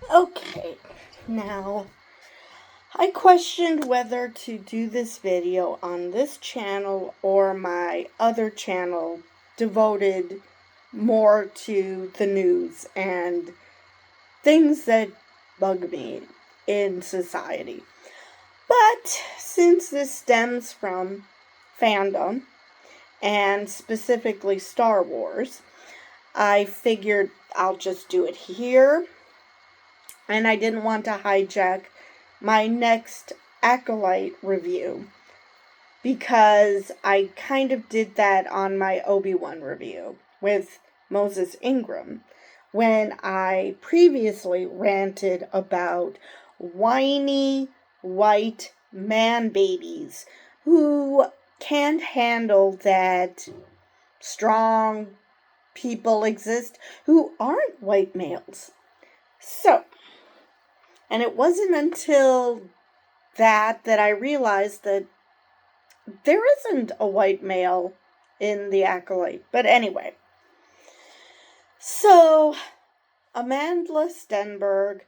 Okay, now I questioned whether to do this video on this channel or my other channel devoted more to the news and things that bug me in society. But since this stems from fandom and specifically Star Wars, I figured I'll just do it here, and I didn't want to hijack my next Acolyte review because I kind of did that on my Obi-Wan review with Moses Ingram when I previously ranted about whiny white man babies who can't handle that strong people exist who aren't white males. So, and it wasn't until that I realized that there isn't a white male in the Acolyte. But anyway, so Amandla Stenberg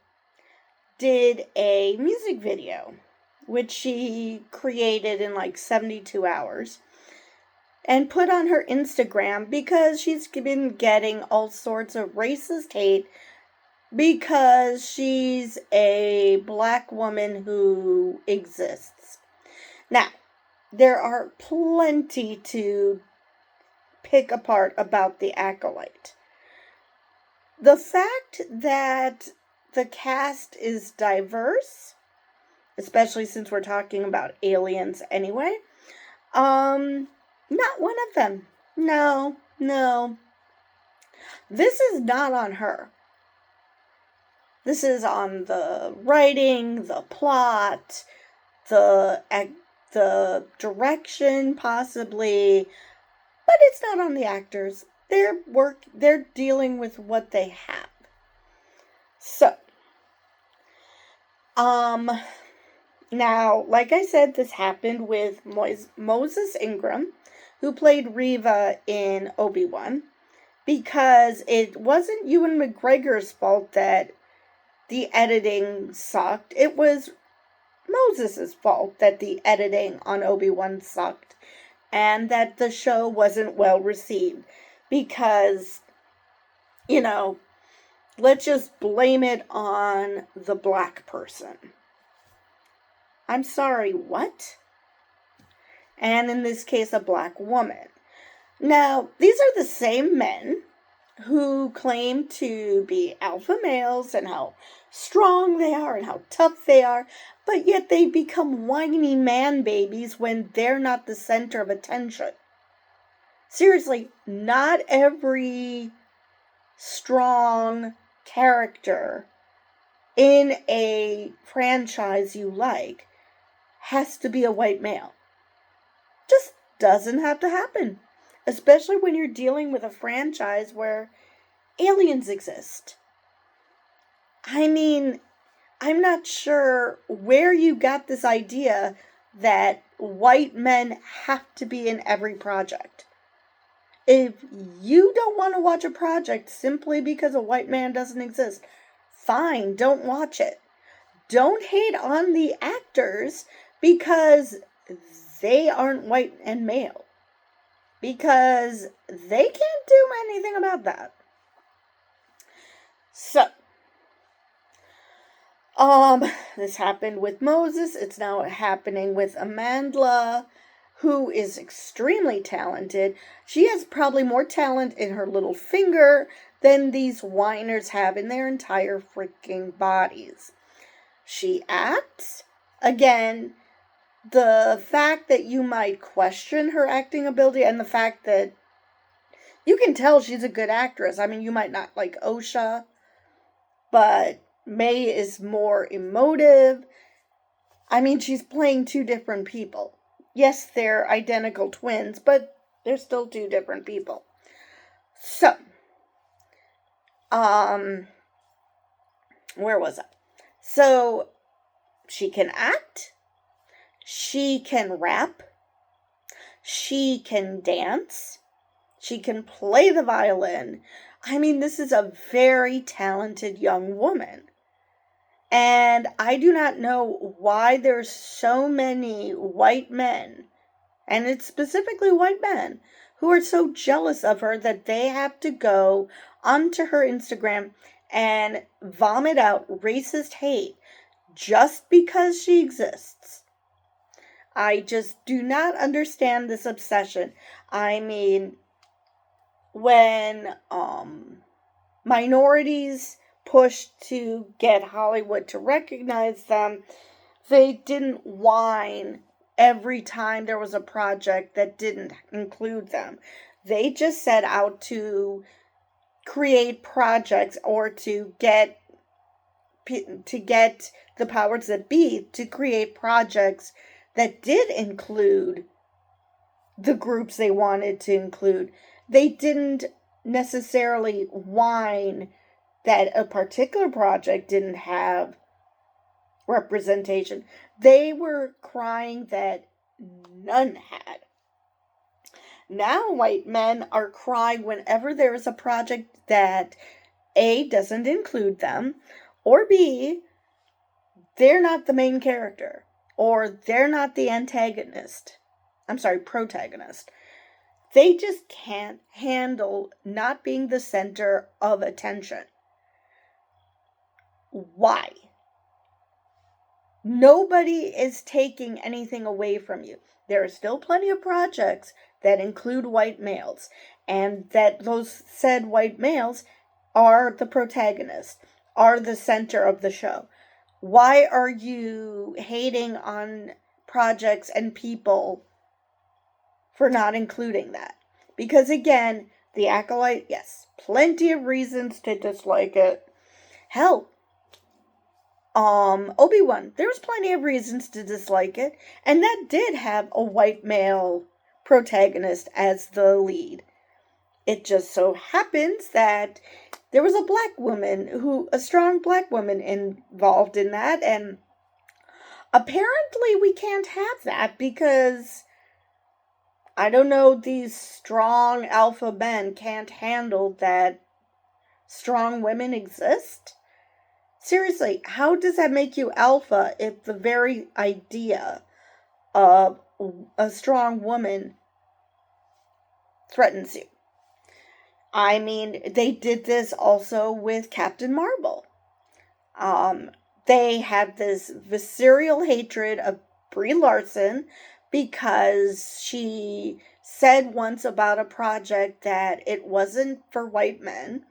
did a music video, which she created in like 72 hours, and put on her Instagram because she's been getting all sorts of racist hate because she's a black woman who exists. Now, there are plenty to pick apart about the Acolyte. The fact that the cast is diverse, especially since we're talking about aliens anyway, not one of them. No. This is not on her. This is on the writing, the plot, the direction, possibly, but it's not on the actors. They're dealing with what they have. So, now, like I said, this happened with Moses Ingram, who played Reva in Obi-Wan, because it wasn't Ewan McGregor's fault that the editing sucked. It was Moses' fault that the editing on Obi-Wan sucked and that the show wasn't well received because, let's just blame it on the black person. I'm sorry, what? And in this case, a black woman. Now, these are the same men who claim to be alpha males and how strong they are and how tough they are, but yet they become whiny man babies when they're not the center of attention. Seriously, not every strong character in a franchise you like has to be a white male. Just doesn't have to happen. Especially when you're dealing with a franchise where aliens exist. I mean, I'm not sure where you got this idea that white men have to be in every project. If you don't want to watch a project simply because a white man doesn't exist, fine, don't watch it. Don't hate on the actors because they aren't white and male. Because they can't do anything about that. So, this happened with Moses. It's now happening with Amandla, who is extremely talented. She has probably more talent in her little finger than these whiners have in their entire freaking bodies. She acts. Again, the fact that you might question her acting ability and the fact that you can tell she's a good actress. I mean, you might not like Osha, but May is more emotive. I mean, she's playing two different people. Yes, they're identical twins, but they're still two different people. So, where was I? So, she can act. She can rap. She can dance. She can play the violin. I mean, this is a very talented young woman. And I do not know why there's so many white men, and it's specifically white men, who are so jealous of her that they have to go onto her Instagram and vomit out racist hate just because she exists. I just do not understand this obsession. I mean, when minorities pushed to get Hollywood to recognize them, they didn't whine every time there was a project that didn't include them. They just set out to create projects or to get the powers that be to create projects that did include the groups they wanted to include. They didn't necessarily whine that a particular project didn't have representation. They were crying that none had. Now white men are crying whenever there is a project that A, doesn't include them, or B, they're not the main character, or they're not the protagonist. They just can't handle not being the center of attention. Why? Nobody is taking anything away from you. There are still plenty of projects that include white males, and that those said white males are the protagonist, are the center of the show. Why are you hating on projects and people for not including that? Because again, The Acolyte, yes, plenty of reasons to dislike it. Hell, Obi-Wan, there was plenty of reasons to dislike it, and that did have a white male protagonist as the lead. It just so happens that there was a strong black woman involved in that, and apparently we can't have that because, I don't know, these strong alpha men can't handle that strong women exist? Seriously, how does that make you alpha if the very idea of a strong woman threatens you? I mean, they did this also with Captain Marvel. They had this visceral hatred of Brie Larson because she said once about a project that it wasn't for white men,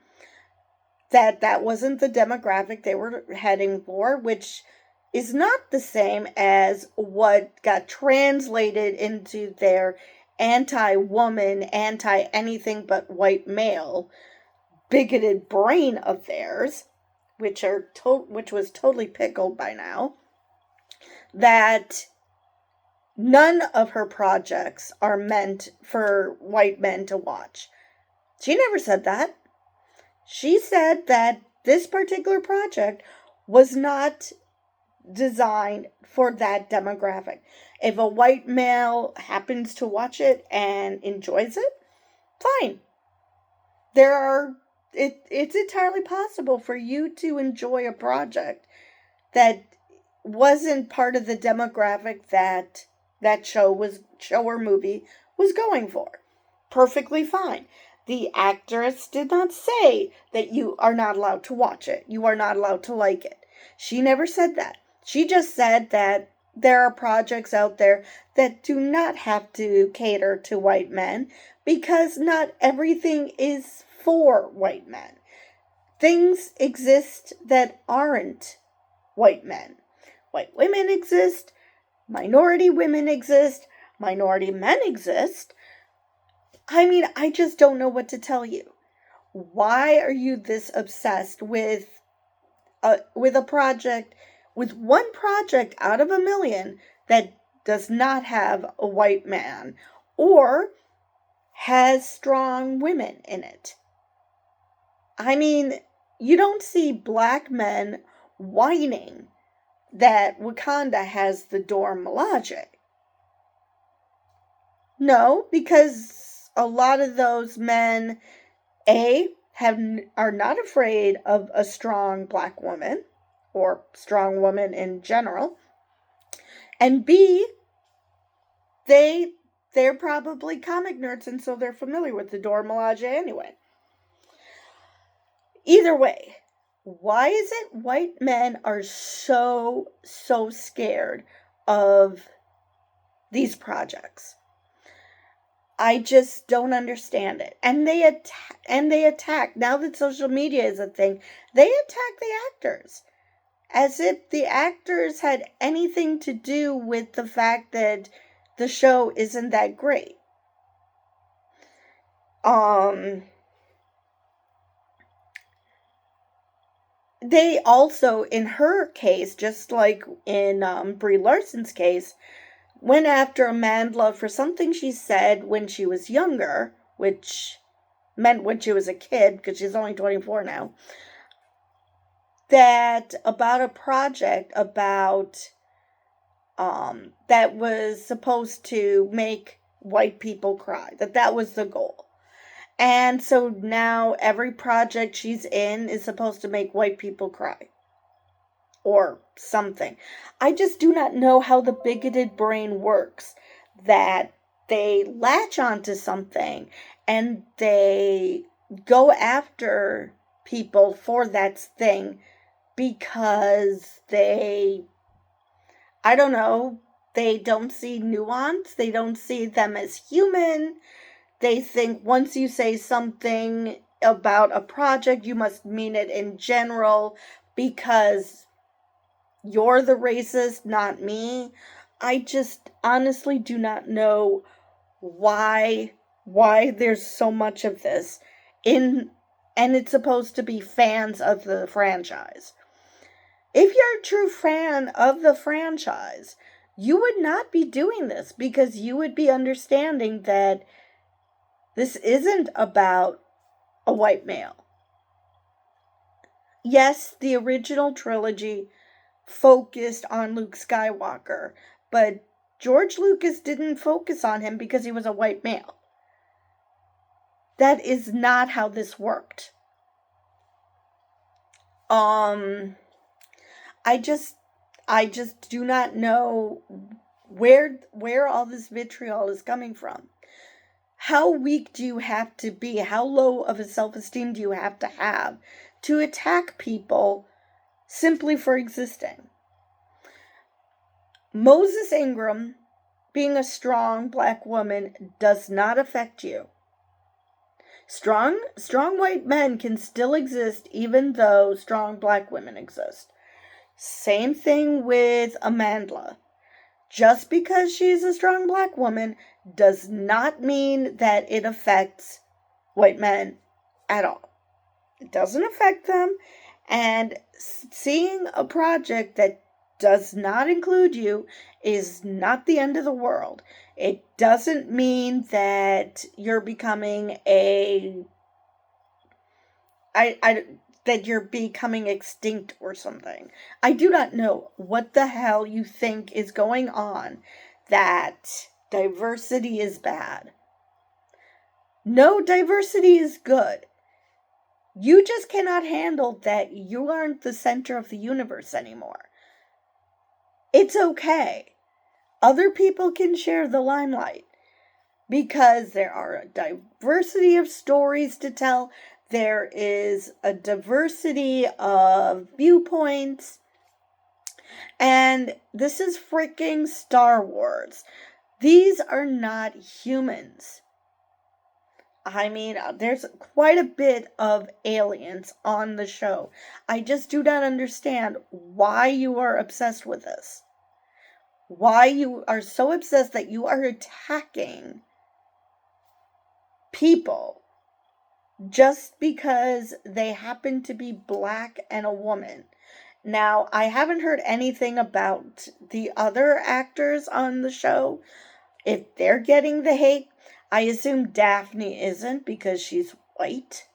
that wasn't the demographic they were heading for, which is not the same as what got translated into their anti-woman, anti-anything but white male bigoted brain of theirs, which was totally pickled by now, that none of her projects are meant for white men to watch. She never said that. She said that this particular project was not designed for that demographic. If a white male happens to watch it and enjoys it, fine. It's entirely possible for you to enjoy a project that wasn't part of the demographic that show or movie was going for. Perfectly fine. The actress did not say that you are not allowed to watch it. You are not allowed to like it. She never said that. She just said that there are projects out there that do not have to cater to white men because not everything is for white men. Things exist that aren't white men. White women exist. Minority women exist. Minority men exist. I mean, I just don't know what to tell you. Why are you this obsessed with a project, with one project out of a million that does not have a white man or has strong women in it? I mean, you don't see black men whining that Wakanda has the Dora Milaje. No, because a lot of those men, are not afraid of a strong black woman, or strong woman in general. And B, they're probably comic nerds, and so they're familiar with the Dora Milaje anyway. Either way, why is it white men are so scared of these projects? I just don't understand it. And they attack, now that social media is a thing, they attack the actors as if the actors had anything to do with the fact that the show isn't that great. They also, in her case, just like in Brie Larson's case, went after Amandla for something she said when she was younger, which meant when she was a kid, because she's only 24 now, that about a project about that was supposed to make white people cry, that was the goal. And so now every project she's in is supposed to make white people cry. Or something. I just do not know how the bigoted brain works, that they latch onto something and they go after people for that thing because I don't know, they don't see nuance, they don't see them as human. They think once you say something about a project, you must mean it in general because you're the racist, not me. I just honestly do not know why there's so much of this and it's supposed to be fans of the franchise. If you're a true fan of the franchise, you would not be doing this because you would be understanding that this isn't about a white male. Yes, the original trilogy focused on Luke Skywalker, but George Lucas didn't focus on him because he was a white male. That is not how this worked. I just do not know where all this vitriol is coming from. How weak do you have to be? How low of a self-esteem do you have to attack people simply for existing? Moses Ingram being a strong black woman does not affect you. Strong white men can still exist even though strong black women exist. Same thing with Amandla. Just because she's a strong black woman does not mean that it affects white men at all. It doesn't affect them, and seeing a project that does not include you is not the end of the world. It doesn't mean that you're becoming that you're becoming extinct or something. I do not know what the hell you think is going on, that diversity is bad. No, diversity is good. You just cannot handle that you aren't the center of the universe anymore. It's okay. Other people can share the limelight because there are a diversity of stories to tell. There is a diversity of viewpoints. And this is freaking Star Wars. These are not humans. I mean, there's quite a bit of aliens on the show. I just do not understand why you are obsessed with this. Why you are so obsessed that you are attacking people just because they happen to be black and a woman. Now, I haven't heard anything about the other actors on the show, if they're getting the hate. I assume Daphne isn't because she's white.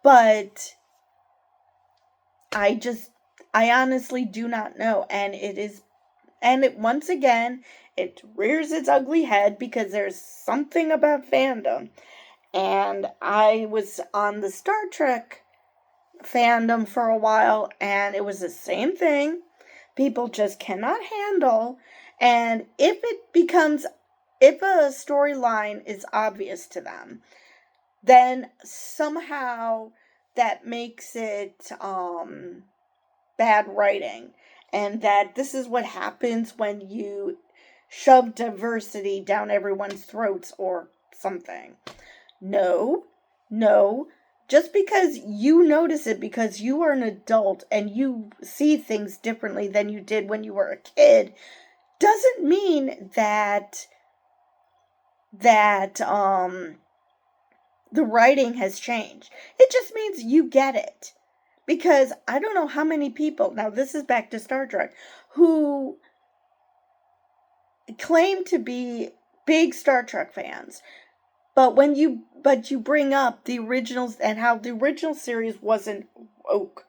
But I honestly do not know. And once again, it rears its ugly head because there's something about fandom. And I was on the Star Trek fandom for a while, and it was the same thing. People just cannot handle, and if a storyline is obvious to them, then somehow that makes it bad writing, and that this is what happens when you shove diversity down everyone's throats or something. No, no. Just because you notice it because you are an adult and you see things differently than you did when you were a kid doesn't mean that the writing has changed. It just means you get it. Because I don't know how many people, now this is back to Star Trek, who claim to be big Star Trek fans. But you bring up the originals and how the original series wasn't woke.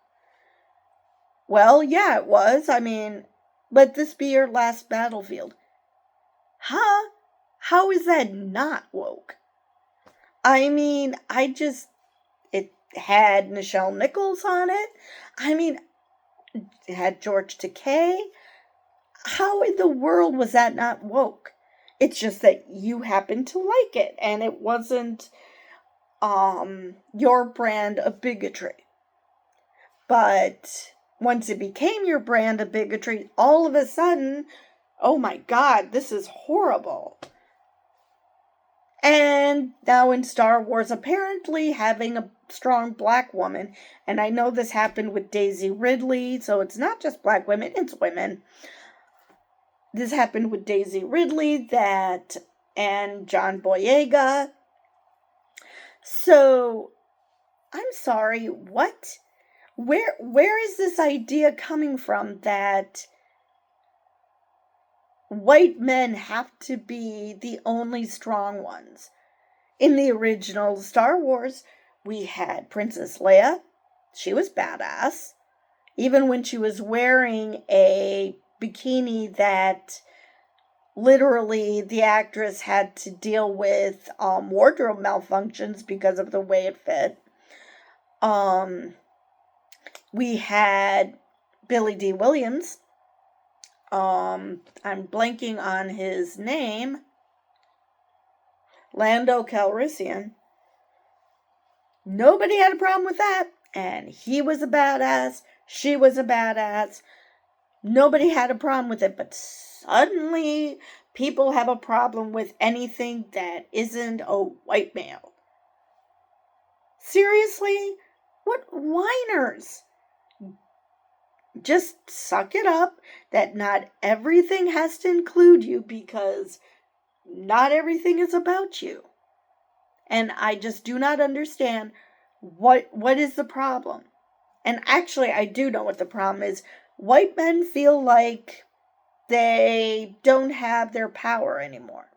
Well, yeah, it was. I mean, let this be your last battlefield. Huh? How is that not woke? I mean, it had Nichelle Nichols on it. I mean, it had George Takei. How in the world was that not woke? It's just that you happened to like it, and it wasn't your brand of bigotry. But once it became your brand of bigotry, all of a sudden, oh my God, this is horrible. And now in Star Wars, apparently having a strong black woman, and I know this happened with Daisy Ridley, so it's not just black women, it's women. This happened with Daisy Ridley, and John Boyega. So, I'm sorry, what? Where is this idea coming from that white men have to be the only strong ones? In the original Star Wars, we had Princess Leia. She was badass. Even when she was wearing a bikini that literally the actress had to deal with wardrobe malfunctions because of the way it fit. We had Billy D. Williams. I'm blanking on his name. Lando Calrissian. Nobody had a problem with that. And he was a badass. She was a badass. Nobody had a problem with it. But suddenly, people have a problem with anything that isn't a white male. Seriously? What whiners? Just suck it up that not everything has to include you, because not everything is about you. And I just do not understand what is the problem. And actually, I do know what the problem is. White men feel like they don't have their power anymore.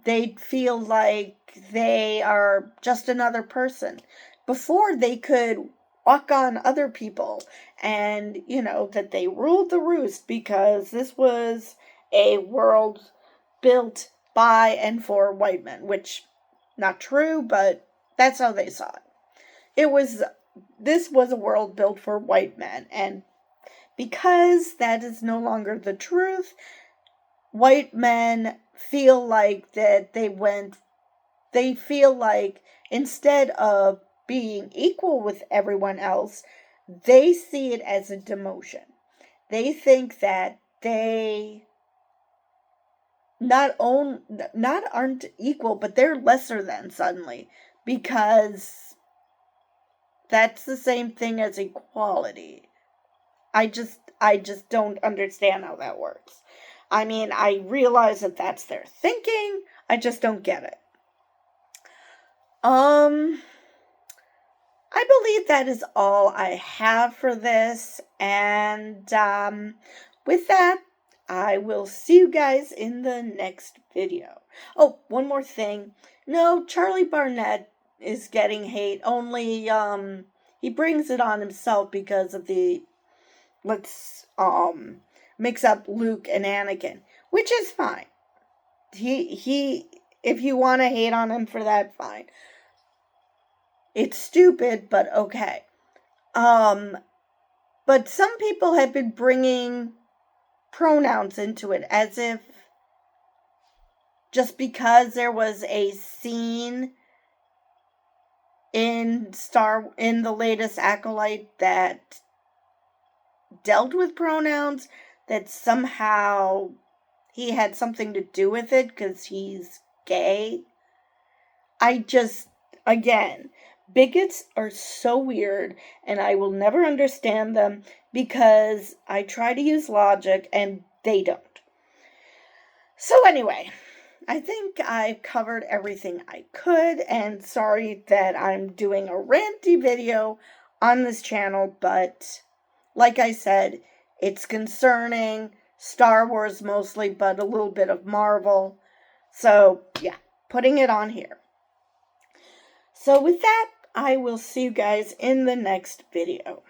They feel like they are just another person. Before, they could walk on other people and, that they ruled the roost because this was a world built by and for white men, which, not true, but that's how they saw it. This was a world built for white men, and because that is no longer the truth, white men feel like they feel like instead of being equal with everyone else, they see it as a demotion. They think that they not aren't equal, but they're lesser than suddenly, because that's the same thing as equality. I just don't understand how that works. I mean, I realize that that's their thinking. I just don't get it. I believe that is all I have for this. And with that, I will see you guys in the next video. Oh, one more thing. No, Charlie Barnett is getting hate. Only he brings it on himself because of the let's mix up Luke and Anakin, which is fine. He if you want to hate on him for that, fine. It's stupid, but okay. But some people have been bringing pronouns into it as if just because there was a scene in the latest Acolyte that dealt with pronouns, that somehow he had something to do with it because he's gay. Again, bigots are so weird, and I will never understand them because I try to use logic and they don't. So anyway, I think I've covered everything I could, and sorry that I'm doing a ranty video on this channel, but like I said, it's concerning Star Wars mostly, but a little bit of Marvel. So yeah, putting it on here. So with that, I will see you guys in the next video.